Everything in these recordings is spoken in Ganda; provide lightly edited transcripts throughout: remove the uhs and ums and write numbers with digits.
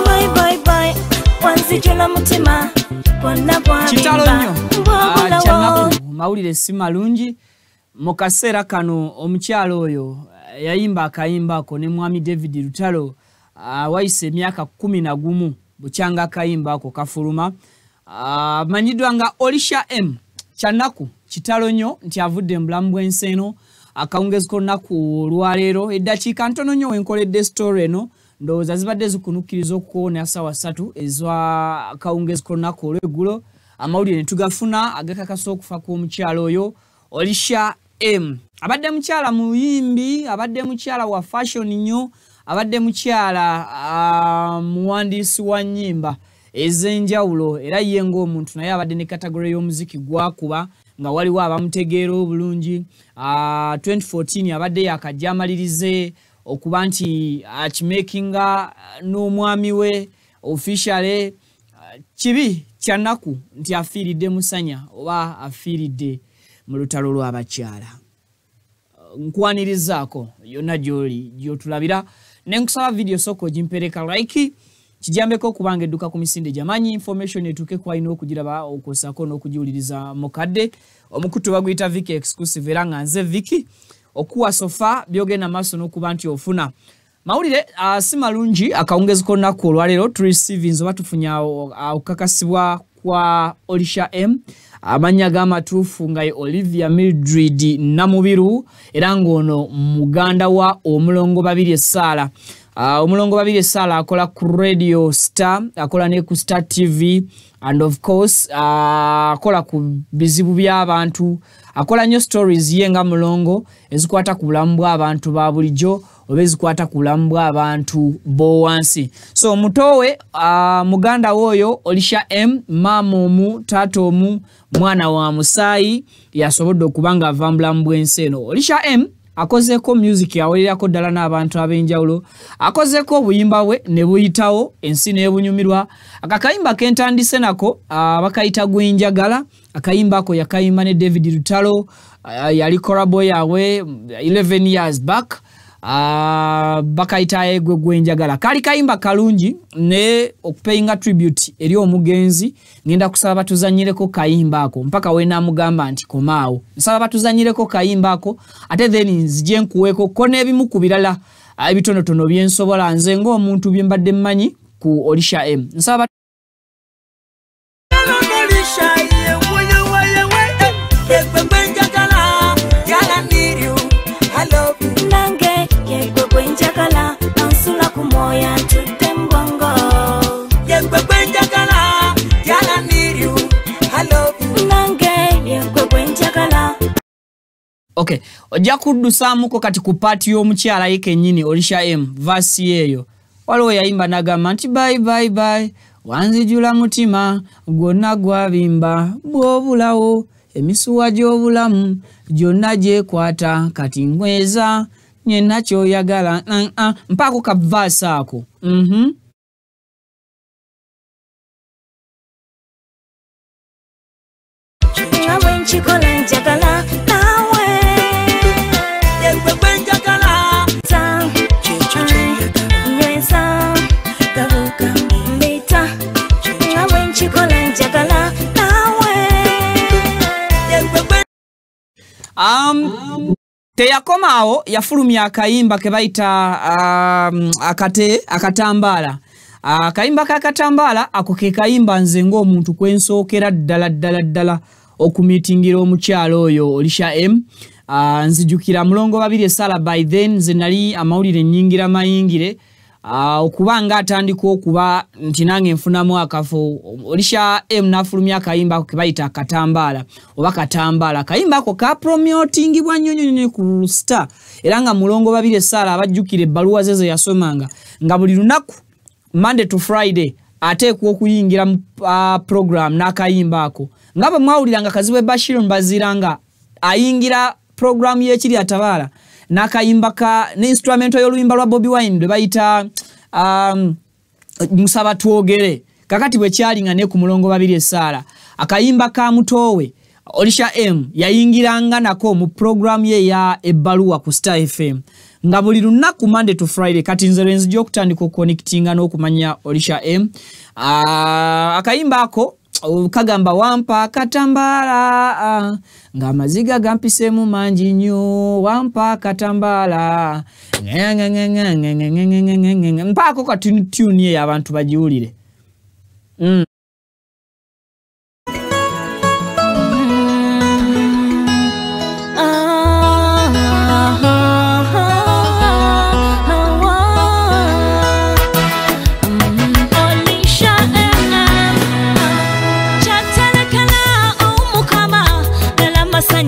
Bye bye bye. Wanzijula mutima. Kona kwa Kitalo Chanaku mawulire si malungi mu kaseera kano omukyalo oyo yayimba akayimbako ne mwami David Lutalo wayise emyaka 11 bukyanga akayimbako kafuluma manyidwa nga Olisha M Chanaku kitalo nnyo nti avudde mbulamu bw'ensi eno akawungezeko nnaku lwaleero eddakiika ntono nnyo wenkoledde story eno ndowooza zibadde zikunukkiriza okuwona sawa 3 ezwa akawungezeko nnaku olw'eggulo amawulire ne tugafuna agakakasa okufa kw'omukyalo oyo Olisha M abadde mukyala muyimbi abadde mukyala wa fashion nnyo abadde mukyala muwandiisi wa nnyimba ez'enjawulo era ye ng'omuntu naye abadde ne kategori y'omuziki gwakuba nga waliwo abamutegeera obulungi 2014 abadde yakajja amalirize okuba nti akimakinga n'omwami we officially kibi kyanaku nti afiiridde musanya oba afiiridde mu lutalo lw'abakyala nkwanirizaako yonna gy'oli gy'otulabira nenkusaba video soko jimpereka like kijambeko kubanga edduka ku misinde jamanyi information etuke kwa ino okugiraba okosako n'okujiwuliriza mukadde omukutu baguyita Viki exclusive era nga nze Viki okuwa sofa byogenda maaso n'okuba nti ofuna mawulire si malungi akawungezeko nnaku olwaleero tureceive nzoba tufunya okukakasibwa kwa Olisha M amanya g'amatuufu nga Olivia Mildred Namubiru era ng'ono muganda wa omulongo babiri Essala omulongo babiri Essala akola ku Radio Star akola ne ku Star TV and of course akola ku bizibu by'abantu akola nnyo stories ye nga mulongo ezikwata ku bulamu bw'abantu ba bulijjo oba ezikwata ku bulamu bw'abantu b'owansi so omutowe muganda woyo Olisha M mama omu taata omu mwana wa musaayi yasobodde okuba nga ava mu bulamu bw'ensi eno Olisha M akozeko music yaweerako ddala n'abantu ab'enjawulo akozeko obuyimba bwe ne buyitawo ensi n'ebunyumirwa akakayimba kentandise nako bakayita Gwenjagala akayimba ako yakayimba ne David Lutalo yali collabo yawe 11 years back bakayita Gwenjagala kali kayimba kalungi ne okupayinga tribute eri omugenzi ngenda kusaba batuzanyireko kayimba ako mpaka wena mugamba nti komaawo nsaba batuzanyireko kayimba ako ate then nzije nkuweko ko n'ebimu ku birala ebitonotono byensobola nze ng'omuntu byembadde mmanyi ku Olisha M nsaba Okay, ojja kuddusamuko kati ku party y'omukyala yeke nnyini Olisha M verse eyo waliwo yayimba nagamba nti bye bye bye wanzijula mutima gwonna gwabimba bw'obulawo emisuwa gy'obulamu gyonna gyekwata kati nkweza nyenna kyoyagala mpaako ka verse ako teyakomaawo yafulumya akayimba ke bayita akatambaala akayimba kakatambaala ako ke kayimba nze ng'omuntu kwensookera ddala okumitingira omukyalo oyo Olisha M nzijukira mulongo babiri Essala by then nze nali amawulire nnyingira mayingire okubanga atandika okuba nti nange nfunamu akafo Olisha M nafulumya akayimba ako ke bayita akatambaala oba katambaala akayimba ako ka promotingibwa nnyo ku Star era nga mulongo babiri Essala abajjukira ebbaluwa ze yasomanga nga buli lunaku Monday to Friday ateekwa okuyingira mu program n'akayimba ako nga bwe mwawuliranga Kazibu Bashir Mbaziranga ayingira program y'ekiri atabaala n'akayimba ka n'instrumento y'oluyimba lwa Bobby Wine lwe bayita musaba twogere kakati bwe kyalinga ne ku mulongo babiri Essala akayimba ka mutowe Olisha M yayingiranga nako mu program ye ya ebbaluwa ku Star FM nga buli lunaku Monday to Friday kati nze lwenzi okutandika connectinga n'okumanya Olisha M. Akayimba ako kagamba wampa katambala nga maziga gampise mu manji nnyo wampa katambala mpako ka tune ye abantu bajiwulire.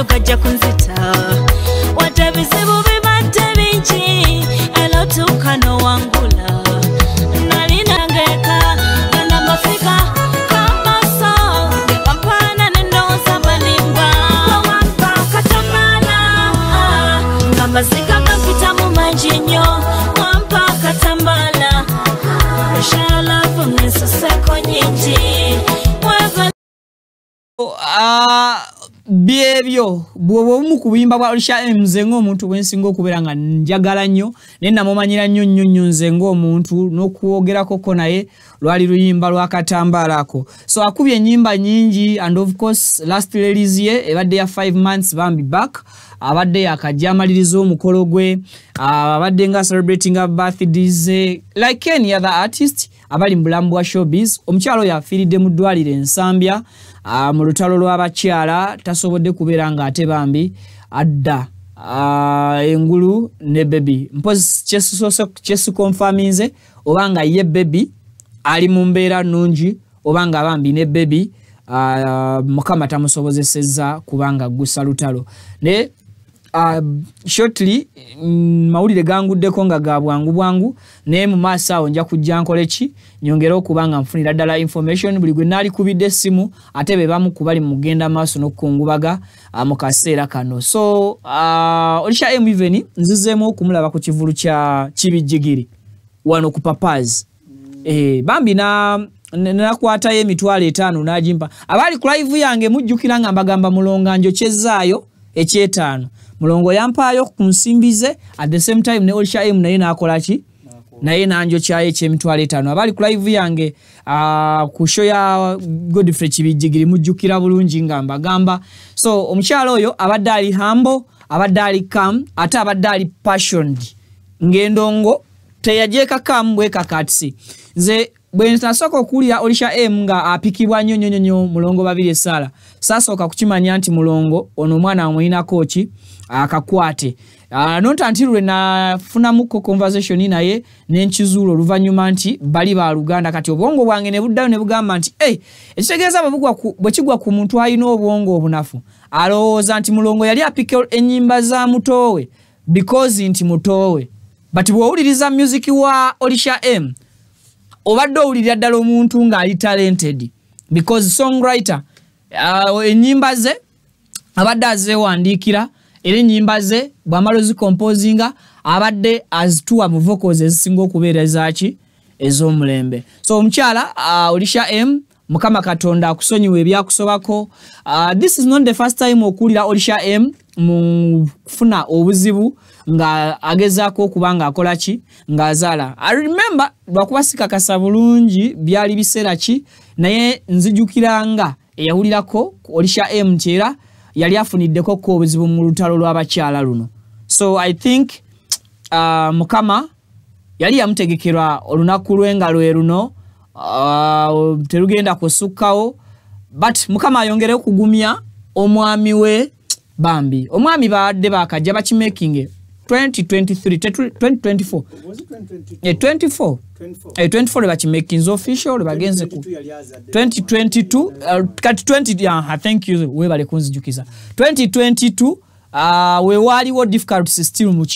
Kajja kunzita wate bizibu bibadde bingi elotuuka n'owangula nalinangeka gana mafika kamaso bampaana n'endowooza balimba wampa katamala nga maziga gampita mu mangi nnyo wampa katambala shalavu n'ensoseko nyingi byebyo bwomu kubimba bwa Olisha M nze ng'omuntu bwensinga okubeera nga njagala nnyo ne namumanyira nnyo nze ng'omuntu n'okuwogerako ko naye lwali luyimba lwa katambala ako. So akubye ennyimba nyingi and of course last release ye ebadde ya 5 months bambi back abadde yakajja amaliriza omukolo gwe abadde nga celebrating a birthdays like any other artist abali mu bulamu bwa showbiz. Omukyalo yafiiridde mu ddwaliro Ensambya mu lutalo lw'abakyala tasobodde kubeera nga ate bambi adda engulu ne baby mpozi chesu confirminze obanga ye baby ali mu mbeera nnungi obanga bambi ne baby mukama tamusobozesezza kubanga gusa lutalo ne shortly mawulire ganguddeko nga ga bwangu ne mu maaso awo nja kujja nkole ki nyongera okubanga nfunira ddala information buli gwe nali kubidde essimu ate be bamu kubali mugenda maaso n'okukungubaga mu kaseera kano. So Olisha M even nzizeemu okumulaba ku kivulu kya Kibijjigiri wano ku Papaz bambi nakwata ye emitwalo 5 n'agimpa abali ku live yange mujjukira nga mbagamba mulonga njokyezaayo ekyetaano mulongo yampaayo ku nsimbize at the same time ne Olisha M naye nakola ki naye nanjo kyaye kyemitwalo 5 abali ku live yange ku show ya Godfrey Kibijjigiri mujjukira bulungi nga mbagamba. So omukyalo oyo abadde ali humble abadde ali calm ate abadde ali passioned ngendongo teyajeka kambwe kakatsi nze bwe ntasoko okulia Olisha M nga apikibwa nnyo mulongo babiri esala sasooka kukimanya nti mulongo ono mwana amuyina kochi akakwate nontantirwe na funamuko conversation naye nenkizuulo oluvanyuma nti bali ba Luganda kati obwongo bwange ne buddayo ne bugamba nti ekitegeeza bwe kigwa ku muntu ayina obwongo obunafu alowooza nti mulongo yali apike ennyimba za mutowe because nti mutowe but bw'owuliriza music wa Olisha M obadde owulirira ddala omuntu ng'ali talented because songwriter ennyimba ze abadde azeewandiikira era ennyimba ze bw'amala zicomposinga abadde azituwa mu vocals ezisinga okubeera ezaki ez'omulembe. So omukyala Olisha M Mukama Katonda akusonyiwa ebyakusobako. This is not the first time okuwulira Olisha M mu kufuna obuzibu nga agezaako okubanga akola ki ng'azaala. I remember lwakuba sikakasa bulungi byali biseera ki naye nzijukiranga eyawulirako Olisha M kyera yali afuniddeko ko obuzibu mu lutalo lw'abakyala luno. So I think Mukama yali yamutegekerwa olunaku lw'engalo luno terugenda kusukkawo but Mukama ayongere okugumya omwami we bambi. Omwami baadde bakajja bakimaking 2023 2024 24 bakimaking official bagenze ku 2022 kati 20 thank you we bale kunzijukiza 2022 we waliwo difficulties still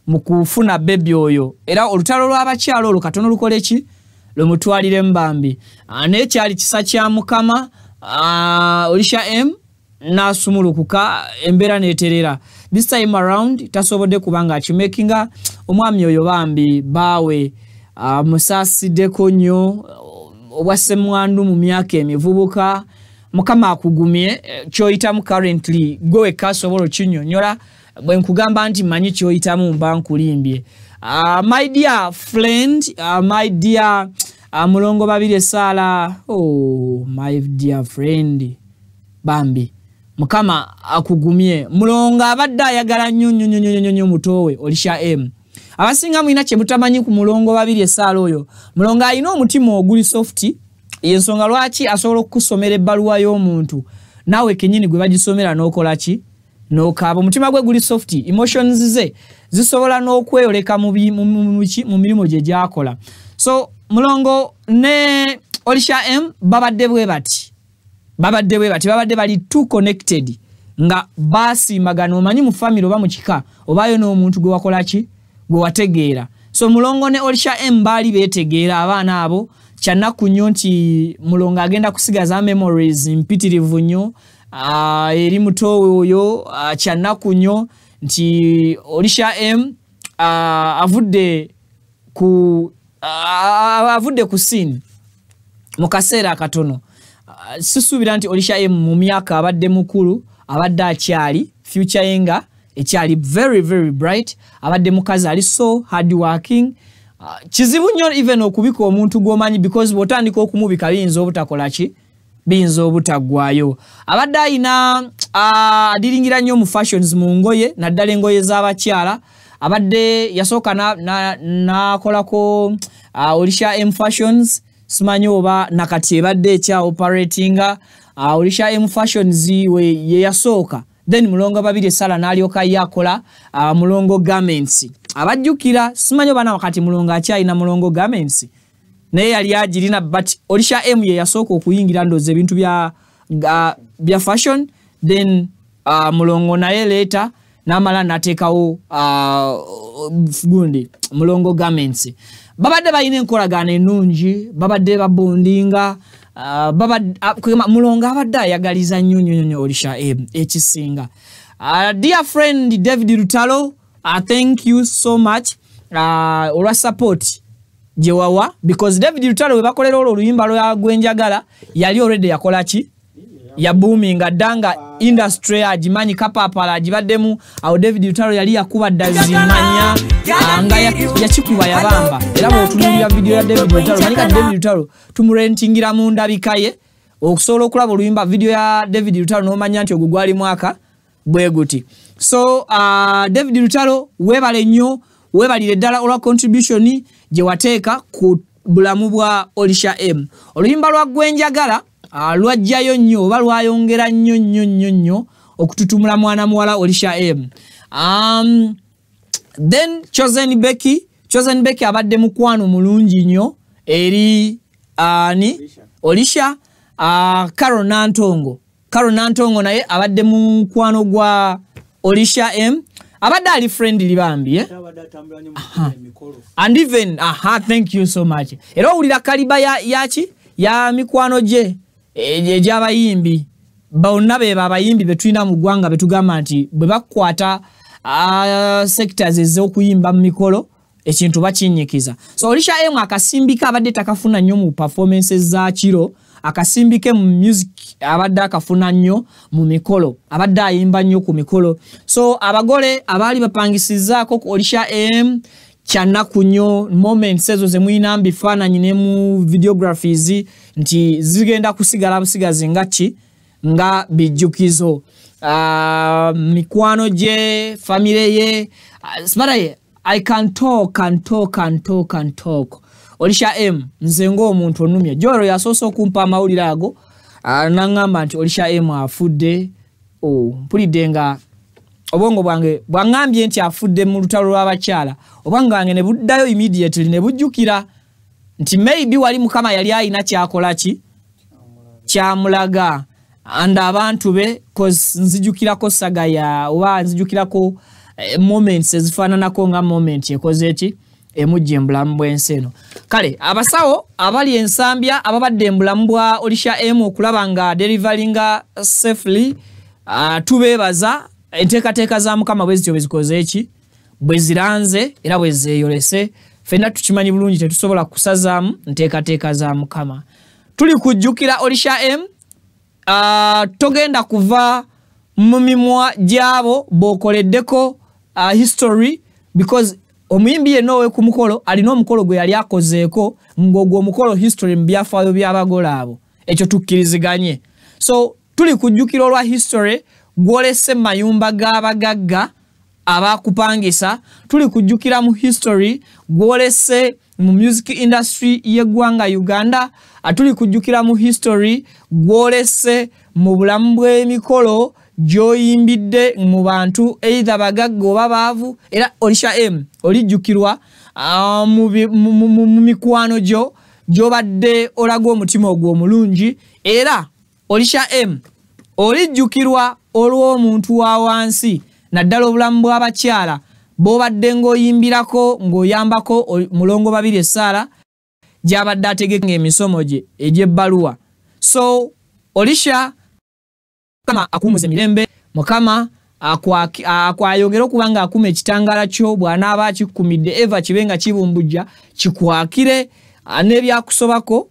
mukufuna baby oyo era olutalo lw'abakyalo olwo katono lukole ki lomutwalire mbambi nekyali kisa kya Mukama Olisha M nasumulukuka embera neterera. This time around tasobodde kubanga akimakinga omwami oyo bambi bawe musasideko nnyo obwasemwandu mu myaka emivubuka Mukama akugumye kyoyita mu currently gwe kasobola kinyonyola bwe nkugamba nti manyi kyoyitamu mba nkulimbye. My dear friend, my dear mulongo babire sala, oh my dear friend Bambi, mukama akugumye. Mulongo abadde ayagala nnyo mutowe Olisha M. Abasinga mwina kye mutamanyi ku mulongo babiri esala oyo. Mulongo alina omutima oguli softi, yensonga lwaki asobola okusomera ebbaluwa y'omuntu. Nawe kenyini gwe bagisomera n'okola ki? N'okaaba. Omutima gwe guli softi, emotions ze zisobola n'okweyoleka mu mirimu gye gy'akola. So mulongo ne Olisha M babadde bwe bati. Babadde bali too connected. Nga basimbagana omanyi mu family oba mu kika obayo n'omuntu gwe wakola ki? Gwe wategeera. So mulongo ne Olisha M bali betegeera abaana abo kyanaku nnyo nti mulongo agenda kusigaza memories mpitirivu nnyo eri mutowe oyo kyanaku nnyo nti Olisha M avudde ku scene mu kaseera katono. Sisuubira nti Olisha M mu myaka abadde mukulu, abadde akyali future yenga ekyali very very bright, abadde mukazi ali so hard working. Kizibu nnyo even okubika omuntu gwomanyi because botandika okumubika biyinza obutakola ki? Biyinza obutaggwayo. Abadde ayina adiringira nnyo mu fashions mu ngoye, naddala engoye z'abakyala. Abadde yasooka nakolako Olisha M Fashions, simanyi oba nakati ebadde ekya operatinga. Olisha M Fashions ye yasooka. Then mulongo babiri sala n'alyoka yakola mulongo garments. Abajjukira simanyi bana wakati mulongo akyayina mulongo garments. Naye yali agirina but Olisha M ye yasooka okuyingira ndoze ebintu bya fashion. Then mulongo naye later namala nateekawo gundi mulongo garments. Babadde bayina enkolagana ennungi, babadde babondinga. Mulongo abadde ayagaliza nnyo Olisha M ekisinga. Dear friend David Lutalo, thank you so much olwa support jewawa, because David Lutalo we bakolera oluyimba lwa gwenjagala yali already yakola ki? Ya booming adanga industry ajimanyi kapapala ajibaddemu. Awo David Lutalo yali yakuba dazimanya nga yakikuba yabamba. Era bw'otunuulira video ya David Lutalo manyika David Lutalo tumurentingira mu ndabikaye okusobola okulaba oluyimba video ya David Lutalo n'omanya nti ogwo gwali mwaka bwe guti. So David Lutalo webale nnyo, webalire ddala olwa contribution gye wateeka ku bulamu bwa Olisha M. Oluyimba lwa gwenjagala lwajjayo nnyo oba lwayongera nnyo okututumula mwana muwala Olisha M. Then Chosen Becky abadde mukwano mulungi nnyo eri Olisha. Carol Nantongo naye abadde mukwano gwa Olisha M. Abadde ali friendly bambi and even thank you so much. Era owulira kaliba yaki ya mikwano gye egy'abayimbi bonna beba abayimbi betulina mu ggwanga betugamba nti bwe bakwata sectors ez'okuyimba mu mikolo ekintu bakinyikiza. So Olisha M akasimbika abadde takafuna nnyo mu performances za kiro, akasimbike mu music abadde akafuna nnyo mu mikolo, abadde ayimba nnyo ku mikolo. So abagole abali bapangisizaako ku Olisha M kyanaku nnyo moments ezo ze muyina mbifaananyi ne mu videographies nti zigenda kusigala busigazi nga bijjukizo. Mikwano gye, family ye, smaraye I can talk. Olisha M nze ng'omuntu onumye. Joro yasoose okumpa amawulire ago nangamba nti Olisha M afudde. Mpulidde nga obwongo bwange bwangambye nti afudde mu lutalo lw'abakyala. Obwongo bwange ne buddayo immediately ne bujjukira nti maybe wali Mukama yali ayina kyakola ki? Kyamulaga. And abantu be cause nzijukirako sagaya oba nzijukirako moments ezifaananako nga moment ekoze eki emujje embulamu bw'ensi eno. Kale abasawo abali ensambya ababadde embulamu bwa Olisha M okulaba nga deliveryinga safely tubeebaza. Enteekateeka za Mukama bwe zityo bezikoze eki bwe ziranze era bwe zeeyolese. Ffenna tukimanyi bulungi tetusobola kusazaamu nteekateeka za Mukama. Tuli kujjukira Olisha M. Togenda kuva mu mimwa gyabo bokoleddeko history because omuyimbi yenna ku mukolo alina omukolo gwe yali akozeeko ng'ogwo omukolo history mu byafaayo by'abagole abo ekyo tukkiriziganye so tuli kujjukira olwa history gwolese mayumba g'abagagga abakupangisa tuli kujjukira mu history gwolese mu music industry y'eggwanga Uganda atuli kujjukira mu history gwolese mu bulamu bw'emikolo gyoyimbidde mu bantu either bagagga oba baavu era Olisha M olijjukirwa mu mikwano gyo gyobadde olaga omutima ogwo omulungi era Olisha M olijjukirwa olw'omuntu wa wansi naddala obulamu bw'abakyala bobadde ng'oyimbirako ng'oyambako mulongo babiri Esara gy'abadde ategeka emisomo gye egy'ebbaluwa so Olisha kama akumuze mirembe mukama akwayongera okuba nga akuma ekitangala kyo bw'anaaba akikumidde eva kibenga kibumbujja kikwakire n'ebyakusobako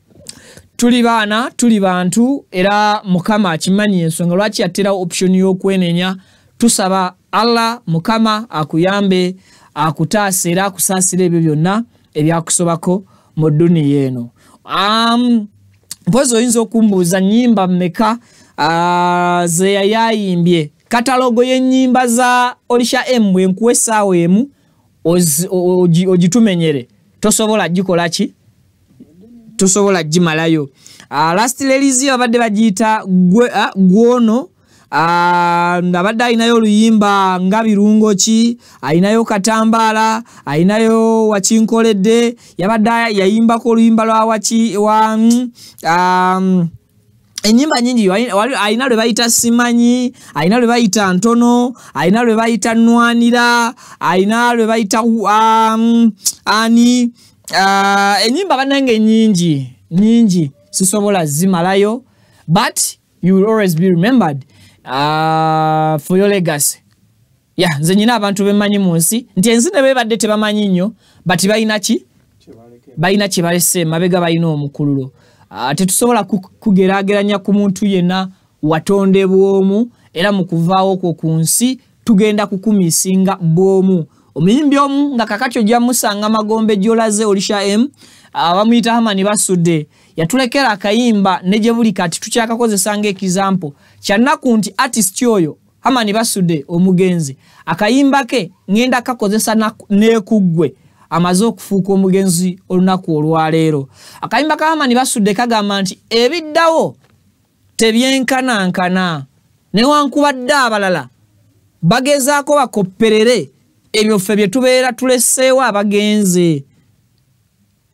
tuli baana tuli bantu era mukama akimanyi ensonga lwaki yatterawo option y'okwenenya tusaba Allah mukama akuyambe akutaasa era akusaasira ebyo byonna ebyakusobako mu dduniya eno mpozi oyinza okumbuuza nnyimba mmeka ze yayimbye katalogo y'ennyimba za Olisha M bwenkuwa essaawa emu ogitumenyere tosobola gikola ki tosobola gimalayo last release abadde bagiyita gwono abadde ayinayo oluyimba nga birungo ki ayinayo katambaala ayinayo wakinkoledde yabadde yayimbako oluyimba lwa waki wa enyimba nyingi ayina lwe bayita simanyi ayina lwe bayita ntono ayina lwe bayita nwanira ayina lwe bayita ani enyimba banange nyingi sisobola zimalayo but you will always be remembered for your legacy nze nyina abantu bemanyi mu nsi nti ensi ne bebadde tebamanyi nnyo but balina kye balese mabega balina omukululo tetusobola kugeraageranya ku muntu yenna watonde bwomu era mu kuvaawo okwo ku nsi tugenda kukumisinga bwomu omuyimbi omu nga kakatyo gyamusanga magombe gyolaze Olisha M bamuyita Hamani Basudde yatulekera akayimba ne gye buli kati tukyakakozesa ng'ekizampo kyannaku nti artist oyo Hamani Basudde omugenzi akayimba ke ngenda kakozesa n'ekuggwe amaze okufuuka omugenzi olunaku olwaleero akayimba ka Hamani Basudde kagamba nti ebiddawo tebyenkanankana newankubadde abalala bagezaako bakopperere ebyo ffe bye tubeera tuleseewo abagenze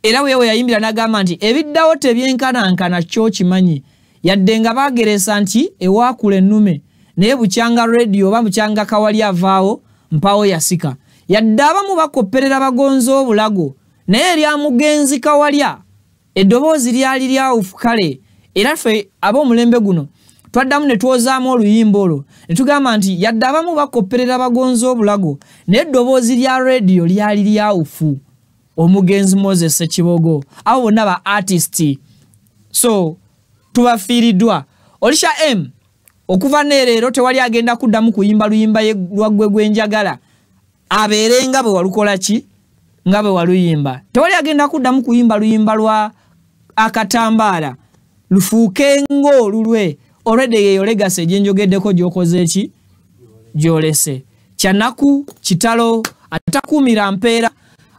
era wewe yayimbira n'agamba nti ebiddawo tebyenkanankana kyo kimanyi yadde nga bageresa nti ewaakula ennume naye bukyanga radio oba bukyanga kawali avaawo mpawo yasika yadde abamu bakopperera bagonzo obulago naye erya mugenzi kawalya eddoboozi lyali lyawufu kale era ffe ab'omulembe guno twaddamu ne twozaamu oluyimba olwo ne tugamba nti yadde abamu bakopperera bagonzo obulago naye eddoboozi lya radio lyali lyawufu omugenzi Moses Sekibogo abo bonna ba artist so tubafiiriddwa Olisha M okuva neerero tewali agenda kuddamu kuyimba luyimba lwaggwe gwenjagala abeerenga bwe walukola ki nga bwe waluyimba tewali agenda kuddamu kuyimba luyimba lwa akatambaala lufuuke ng'olulwe already yeyo legacy egyenjogeddeko gy'okoze eki gy'olese kyannaku kitalo atakuumira mpeera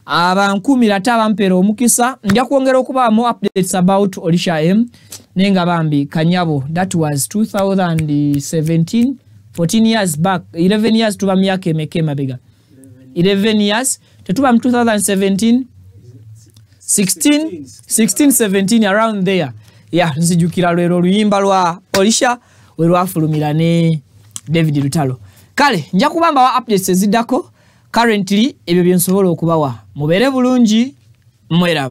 abankuumira ate abampeera omukisa nja kwongera okuba more updates about Olisha M nenga bambi kanyabo that was 2017 14 years back 11 years tuba myaka emeka emabega 11 years tetuba mu 2017 16 17 around there nzijukira lwero oluyimba lwa Olisha we lwafulumira ne David Lutalo kale nja kubamba wa updates eziddako currently ebyo byensobola okubawa mubeere bulungi mwera